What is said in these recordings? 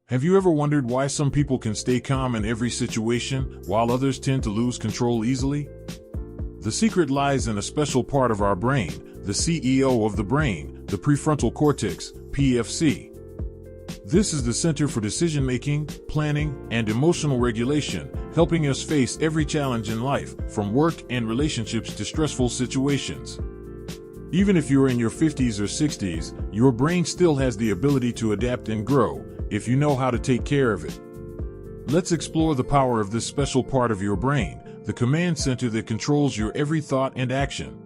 Have you ever wondered why some people can stay calm in every situation while others tend to lose control easily? The secret lies in a special part of our brain, the CEO of the brain, the prefrontal cortex, PFC. This is the center for decision-making, planning, and emotional regulation, helping us face every challenge in life, from work and relationships to stressful situations. Even if you're in your 50s or 60s, your brain still has the ability to adapt and grow, if you know how to take care of it. Let's explore the power of this special part of your brain, the command center that controls your every thought and action.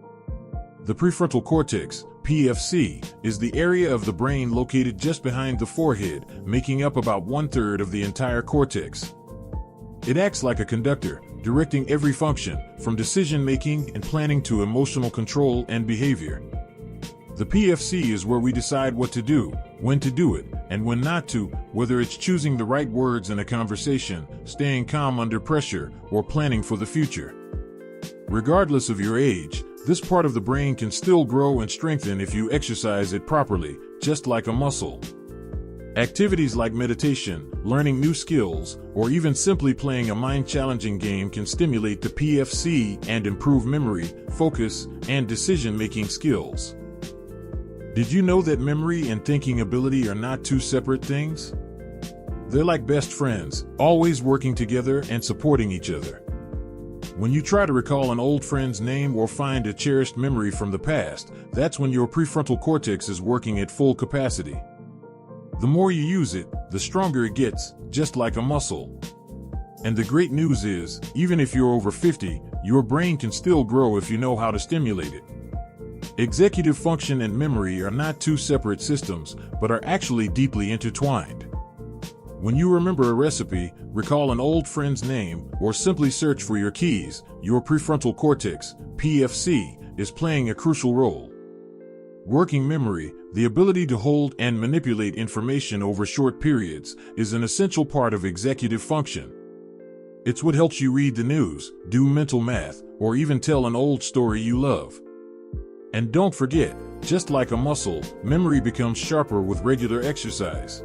The prefrontal cortex, PFC, is the area of the brain located just behind the forehead, making up about 1/3 of the entire cortex. It acts like a conductor, directing every function, from decision-making and planning to emotional control and behavior. The PFC is where we decide what to do, when to do it, and when not to, whether it's choosing the right words in a conversation, staying calm under pressure, or planning for the future. Regardless of your age, this part of the brain can still grow and strengthen if you exercise it properly, just like a muscle. Activities like meditation, learning new skills, or even simply playing a mind-challenging game can stimulate the PFC and improve memory, focus, and decision-making skills. Did you know that memory and thinking ability are not two separate things? They're like best friends, always working together and supporting each other. When you try to recall an old friend's name or find a cherished memory from the past, that's when your prefrontal cortex is working at full capacity. The more you use it, the stronger it gets, just like a muscle. And the great news is, even if you're over 50, your brain can still grow if you know how to stimulate it. Executive function and memory are not two separate systems, but are actually deeply intertwined. When you remember a recipe, recall an old friend's name, or simply search for your keys, your prefrontal cortex, PFC, is playing a crucial role. Working memory, the ability to hold and manipulate information over short periods, is an essential part of executive function. It's what helps you read the news, do mental math, or even tell an old story you love. And don't forget, just like a muscle, memory becomes sharper with regular exercise.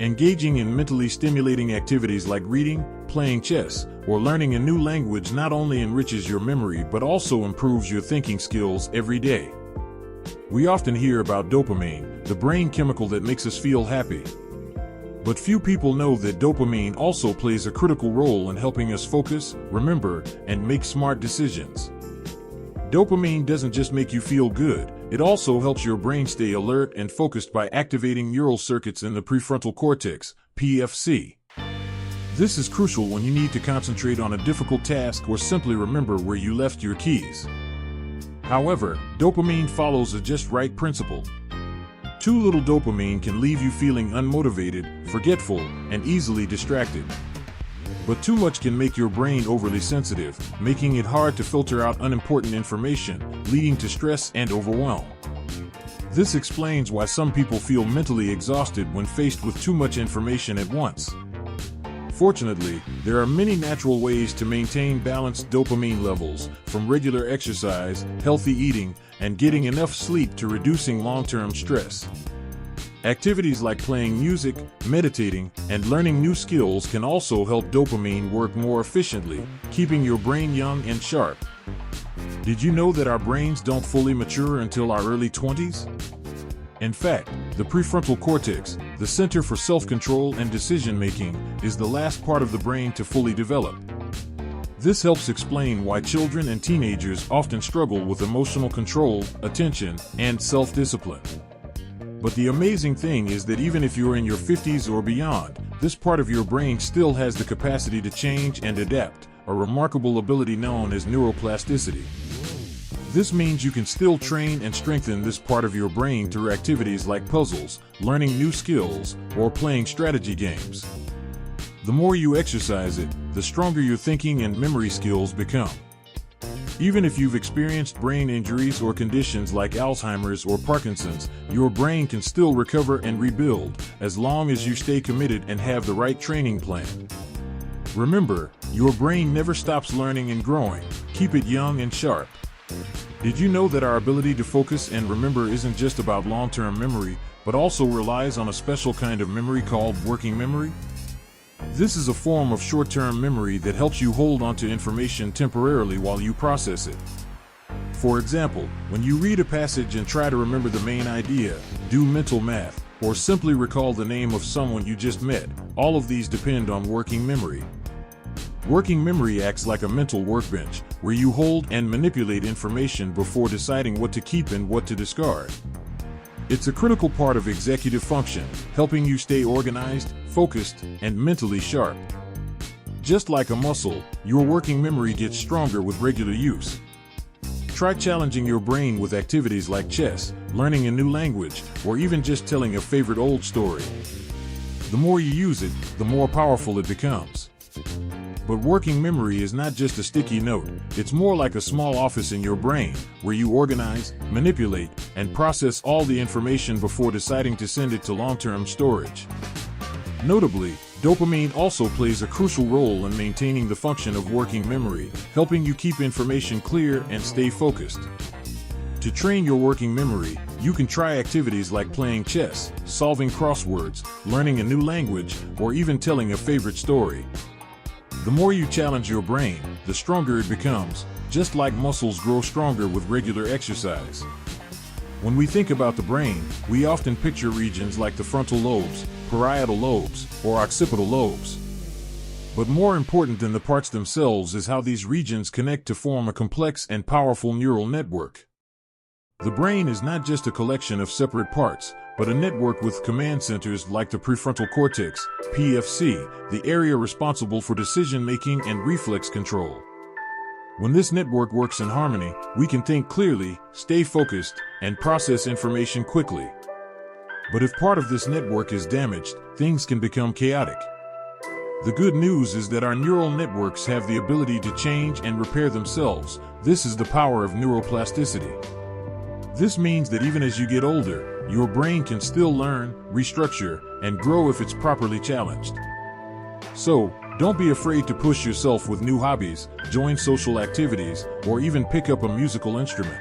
Engaging in mentally stimulating activities like reading, playing chess, or learning a new language not only enriches your memory but also improves your thinking skills every day. We often hear about dopamine, the brain chemical that makes us feel happy. But few people know that dopamine also plays a critical role in helping us focus, remember, and make smart decisions. Dopamine doesn't just make you feel good, it also helps your brain stay alert and focused by activating neural circuits in the prefrontal cortex, PFC. This is crucial when you need to concentrate on a difficult task or simply remember where you left your keys. However, dopamine follows a just right principle. Too little dopamine can leave you feeling unmotivated, forgetful, and easily distracted. But too much can make your brain overly sensitive, making it hard to filter out unimportant information, leading to stress and overwhelm. This explains why some people feel mentally exhausted when faced with too much information at once. Fortunately, there are many natural ways to maintain balanced dopamine levels, from regular exercise, healthy eating, and getting enough sleep to reducing long-term stress. Activities like playing music, meditating, and learning new skills can also help dopamine work more efficiently, keeping your brain young and sharp. Did you know that our brains don't fully mature until our early 20s? In fact, the prefrontal cortex, the center for self-control and decision-making, is the last part of the brain to fully develop. This helps explain why children and teenagers often struggle with emotional control, attention, and self-discipline. But the amazing thing is that even if you're in your 50s or beyond, this part of your brain still has the capacity to change and adapt, a remarkable ability known as neuroplasticity. This means you can still train and strengthen this part of your brain through activities like puzzles, learning new skills, or playing strategy games. The more you exercise it, the stronger your thinking and memory skills become. Even if you've experienced brain injuries or conditions like Alzheimer's or Parkinson's, your brain can still recover and rebuild, as long as you stay committed and have the right training plan. Remember, your brain never stops learning and growing. Keep it young and sharp. Did you know that our ability to focus and remember isn't just about long-term memory, but also relies on a special kind of memory called working memory? This is a form of short-term memory that helps you hold onto information temporarily while you process it. For example, when you read a passage and try to remember the main idea, do mental math, or simply recall the name of someone you just met, all of these depend on working memory. Working memory acts like a mental workbench, where you hold and manipulate information before deciding what to keep and what to discard. It's a critical part of executive function, helping you stay organized, focused, and mentally sharp. Just like a muscle, your working memory gets stronger with regular use. Try challenging your brain with activities like chess, learning a new language, or even just telling a favorite old story. The more you use it, the more powerful it becomes. But working memory is not just a sticky note, it's more like a small office in your brain, where you organize, manipulate, and process all the information before deciding to send it to long-term storage. Notably, dopamine also plays a crucial role in maintaining the function of working memory, helping you keep information clear and stay focused. To train your working memory, you can try activities like playing chess, solving crosswords, learning a new language, or even telling a favorite story. The more you challenge your brain, the stronger it becomes, just like muscles grow stronger with regular exercise. When we think about the brain, we often picture regions like the frontal lobes, parietal lobes, or occipital lobes. But more important than the parts themselves is how these regions connect to form a complex and powerful neural network. The brain is not just a collection of separate parts, but a network with command centers like the prefrontal cortex, PFC, the area responsible for decision-making and reflex control. When this network works in harmony, we can think clearly, stay focused, and process information quickly. But if part of this network is damaged, things can become chaotic. The good news is that our neural networks have the ability to change and repair themselves. This is the power of neuroplasticity. This means that even as you get older, your brain can still learn, restructure, and grow if it's properly challenged. So, don't be afraid to push yourself with new hobbies, join social activities, or even pick up a musical instrument.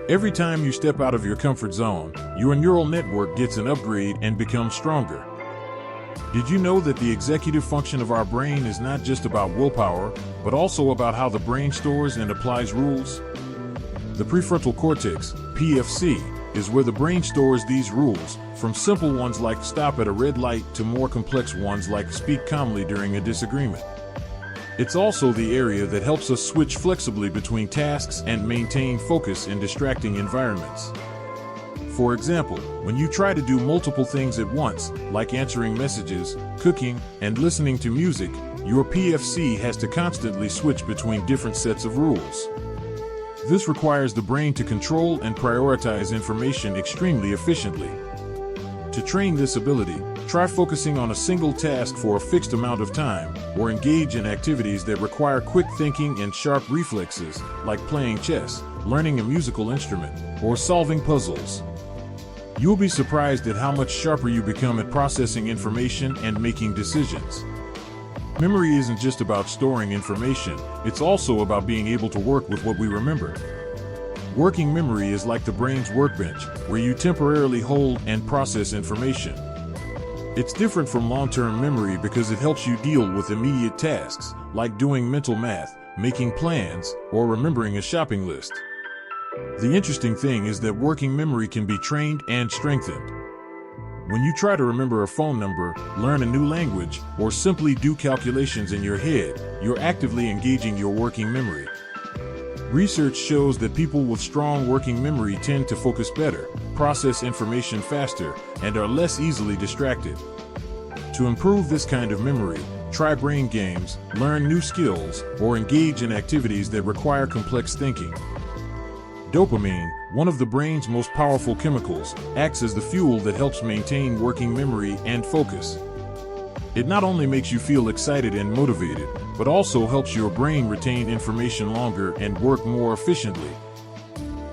Every time you step out of your comfort zone, your neural network gets an upgrade and becomes stronger. Did you know that the executive function of our brain is not just about willpower, but also about how the brain stores and applies rules? The prefrontal cortex, PFC, is where the brain stores these rules, from simple ones like stop at a red light to more complex ones like speak calmly during a disagreement. It's also the area that helps us switch flexibly between tasks and maintain focus in distracting environments. For example, when you try to do multiple things at once, like answering messages, cooking, and listening to music, your PFC has to constantly switch between different sets of rules. This requires the brain to control and prioritize information extremely efficiently. To train this ability, try focusing on a single task for a fixed amount of time, or engage in activities that require quick thinking and sharp reflexes, like playing chess, learning a musical instrument, or solving puzzles. You'll be surprised at how much sharper you become at processing information and making decisions. Memory isn't just about storing information, it's also about being able to work with what we remember. Working memory is like the brain's workbench, where you temporarily hold and process information. It's different from long-term memory because it helps you deal with immediate tasks, like doing mental math, making plans, or remembering a shopping list. The interesting thing is that working memory can be trained and strengthened. When you try to remember a phone number, learn a new language, or simply do calculations in your head, you're actively engaging your working memory. Research shows that people with strong working memory tend to focus better, process information faster, and are less easily distracted. To improve this kind of memory, try brain games, learn new skills, or engage in activities that require complex thinking. Dopamine, one of the brain's most powerful chemicals, acts as the fuel that helps maintain working memory and focus. It not only makes you feel excited and motivated, but also helps your brain retain information longer and work more efficiently.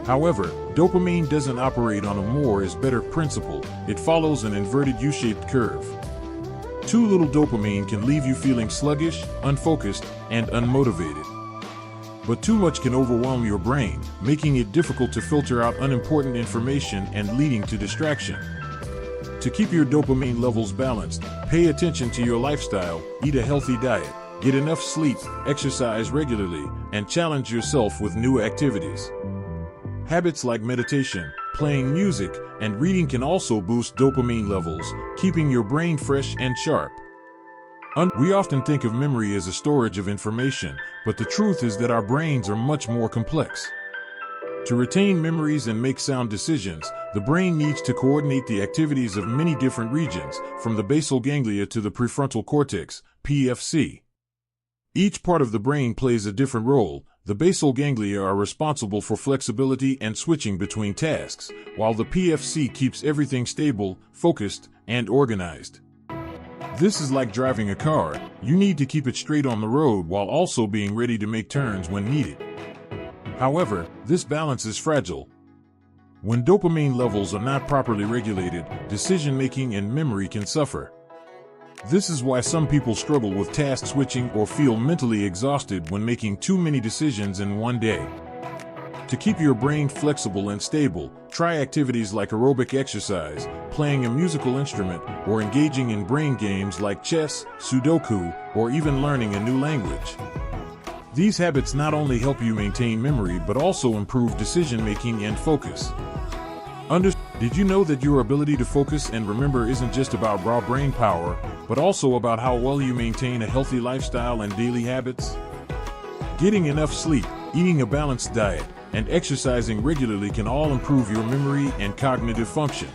However, dopamine doesn't operate on a more is better principle. It follows an inverted U-shaped curve. Too little dopamine can leave you feeling sluggish, unfocused, and unmotivated. But too much can overwhelm your brain, making it difficult to filter out unimportant information and leading to distraction. To keep your dopamine levels balanced, pay attention to your lifestyle, eat a healthy diet, get enough sleep, exercise regularly, and challenge yourself with new activities. Habits like meditation, playing music, and reading can also boost dopamine levels, keeping your brain fresh and sharp. We often think of memory as a storage of information, but the truth is that our brains are much more complex. To retain memories and make sound decisions, the brain needs to coordinate the activities of many different regions, from the basal ganglia to the prefrontal cortex, PFC. Each part of the brain plays a different role. The basal ganglia are responsible for flexibility and switching between tasks, while the PFC keeps everything stable, focused, and organized. This is like driving a car. You need to keep it straight on the road while also being ready to make turns when needed. However, this balance is fragile. When dopamine levels are not properly regulated, decision-making and memory can suffer. This is why some people struggle with task switching or feel mentally exhausted when making too many decisions in one day. To keep your brain flexible and stable, try activities like aerobic exercise, playing a musical instrument, or engaging in brain games like chess, Sudoku, or even learning a new language. These habits not only help you maintain memory but also improve decision-making and focus. Did you know that your ability to focus and remember isn't just about raw brain power, but also about how well you maintain a healthy lifestyle and daily habits? Getting enough sleep, eating a balanced diet, and exercising regularly can all improve your memory and cognitive function.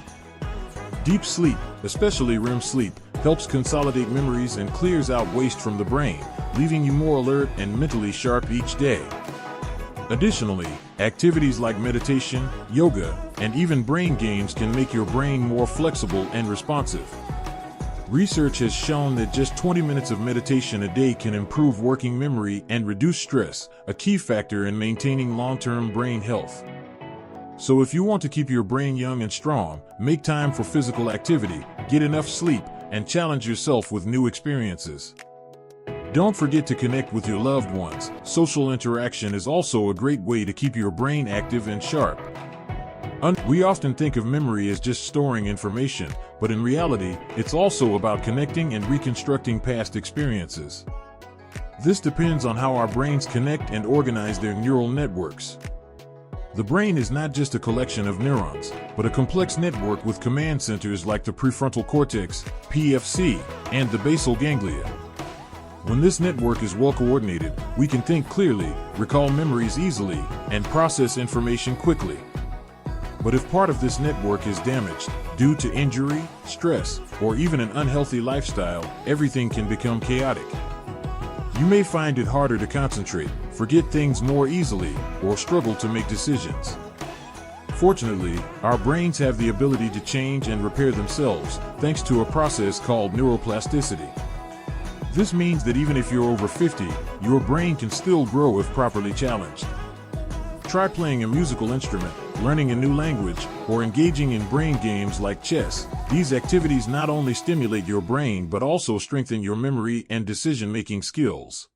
Deep sleep, especially REM sleep, helps consolidate memories and clears out waste from the brain, leaving you more alert and mentally sharp each day. Additionally, activities like meditation, yoga, and even brain games can make your brain more flexible and responsive. Research has shown that just 20 minutes of meditation a day can improve working memory and reduce stress, a key factor in maintaining long-term brain health. So if you want to keep your brain young and strong, make time for physical activity, get enough sleep, and challenge yourself with new experiences. Don't forget to connect with your loved ones. Social interaction is also a great way to keep your brain active and sharp. We often think of memory as just storing information, but in reality, it's also about connecting and reconstructing past experiences. This depends on how our brains connect and organize their neural networks. The brain is not just a collection of neurons, but a complex network with command centers like the prefrontal cortex, PFC, and the basal ganglia. When this network is well coordinated, we can think clearly, recall memories easily, and process information quickly. But if part of this network is damaged, due to injury, stress, or even an unhealthy lifestyle, everything can become chaotic. You may find it harder to concentrate, forget things more easily, or struggle to make decisions. Fortunately, our brains have the ability to change and repair themselves, thanks to a process called neuroplasticity. This means that even if you're over 50, your brain can still grow if properly challenged. Try playing a musical instrument, learning a new language, or engaging in brain games like chess. These activities not only stimulate your brain but also strengthen your memory and decision-making skills.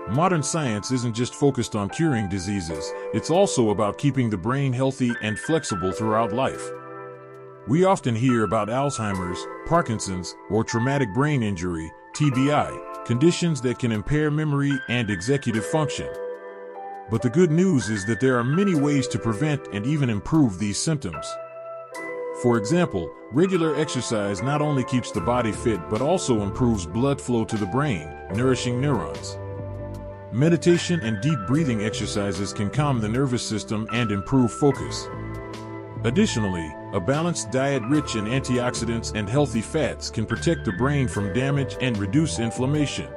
Modern science isn't just focused on curing diseases, it's also about keeping the brain healthy and flexible throughout life. We often hear about Alzheimer's, Parkinson's, or traumatic brain injury, TBI, conditions that can impair memory and executive function. But the good news is that there are many ways to prevent and even improve these symptoms. For example, regular exercise not only keeps the body fit but also improves blood flow to the brain, nourishing neurons. Meditation and deep breathing exercises can calm the nervous system and improve focus. Additionally, a balanced diet rich in antioxidants and healthy fats can protect the brain from damage and reduce inflammation.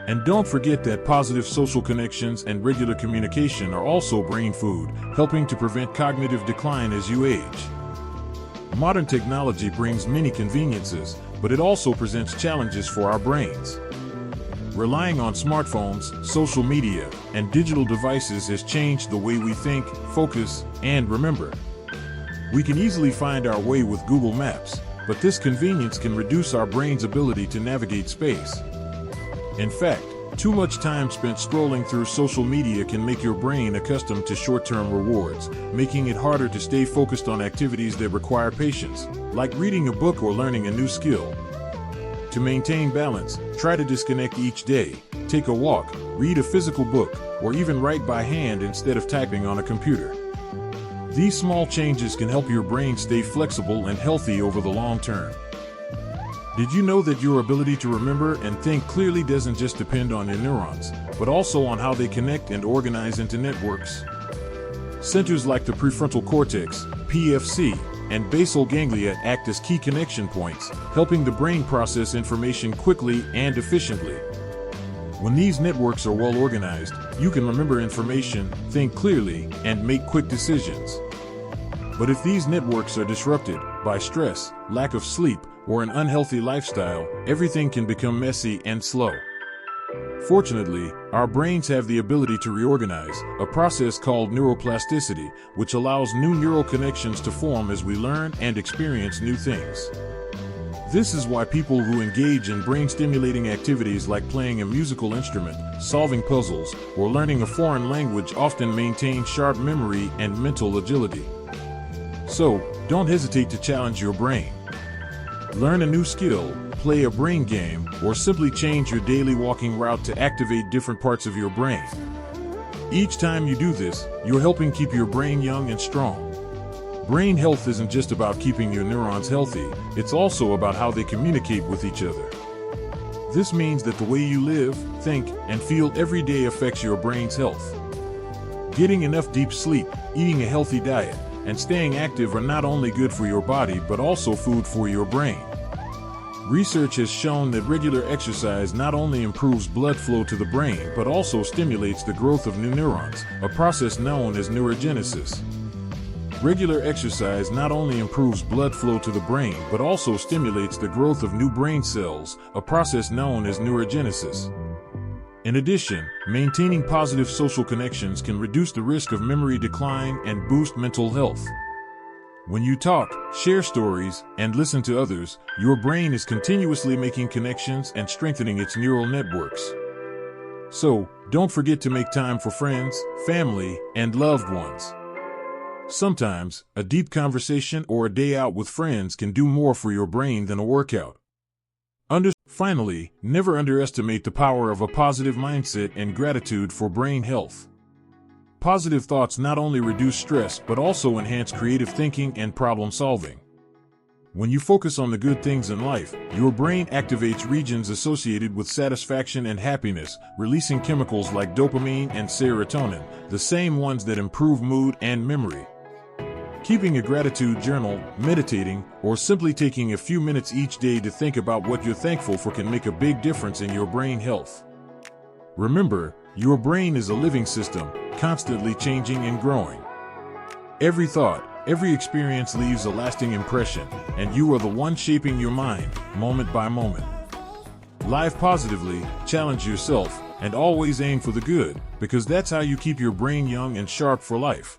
And don't forget that positive social connections and regular communication are also brain food, helping to prevent cognitive decline as you age. Modern technology brings many conveniences, but it also presents challenges for our brains. Relying on smartphones, social media, and digital devices has changed the way we think, focus, and remember. We can easily find our way with Google Maps, but this convenience can reduce our brain's ability to navigate space. In fact, Too much time spent scrolling through social media can make your brain accustomed to short-term rewards, making it harder to stay focused on activities that require patience, like reading a book or learning a new skill. To maintain balance, try to disconnect each day. Take a walk, read a physical book, or even write by hand instead of typing on a computer. These small changes can help your brain stay flexible and healthy over the long term. Did you know that your ability to remember and think clearly doesn't just depend on your neurons, but also on how they connect and organize into networks? Centers like the prefrontal cortex, PFC, and basal ganglia act as key connection points, helping the brain process information quickly and efficiently. When these networks are well organized, you can remember information, think clearly, and make quick decisions. But if these networks are disrupted by stress, lack of sleep, or an unhealthy lifestyle, everything can become messy and slow. Fortunately, our brains have the ability to reorganize, a process called neuroplasticity, which allows new neural connections to form as we learn and experience new things. This is why people who engage in brain-stimulating activities like playing a musical instrument, solving puzzles, or learning a foreign language often maintain sharp memory and mental agility. So, don't hesitate to challenge your brain. Learn a new skill, play a brain game, or simply change your daily walking route to activate different parts of your brain. Each time you do this, you're helping keep your brain young and strong. Brain health isn't just about keeping your neurons healthy, it's also about how they communicate with each other. This means that the way you live, think, and feel every day affects your brain's health. Getting enough deep sleep, eating a healthy diet, and staying active are not only good for your body but also food for your brain. Research has shown that regular exercise not only improves blood flow to the brain but also stimulates the growth of new neurons, a process known as neurogenesis. Regular exercise not only improves blood flow to the brain but also stimulates the growth of new brain cells, a process known as neurogenesis. In addition, maintaining positive social connections can reduce the risk of memory decline and boost mental health. When you talk, share stories, and listen to others, your brain is continuously making connections and strengthening its neural networks. So, don't forget to make time for friends, family, and loved ones. Sometimes, a deep conversation or a day out with friends can do more for your brain than a workout. Finally, never underestimate the power of a positive mindset and gratitude for brain health. Positive thoughts not only reduce stress but also enhance creative thinking and problem solving. When you focus on the good things in life, your brain activates regions associated with satisfaction and happiness, releasing chemicals like dopamine and serotonin, the same ones that improve mood and memory. Keeping a gratitude journal, meditating, or simply taking a few minutes each day to think about what you're thankful for can make a big difference in your brain health. Remember, your brain is a living system, constantly changing and growing. Every thought, every experience leaves a lasting impression, and you are the one shaping your mind, moment by moment. Live positively, challenge yourself, and always aim for the good, because that's how you keep your brain young and sharp for life.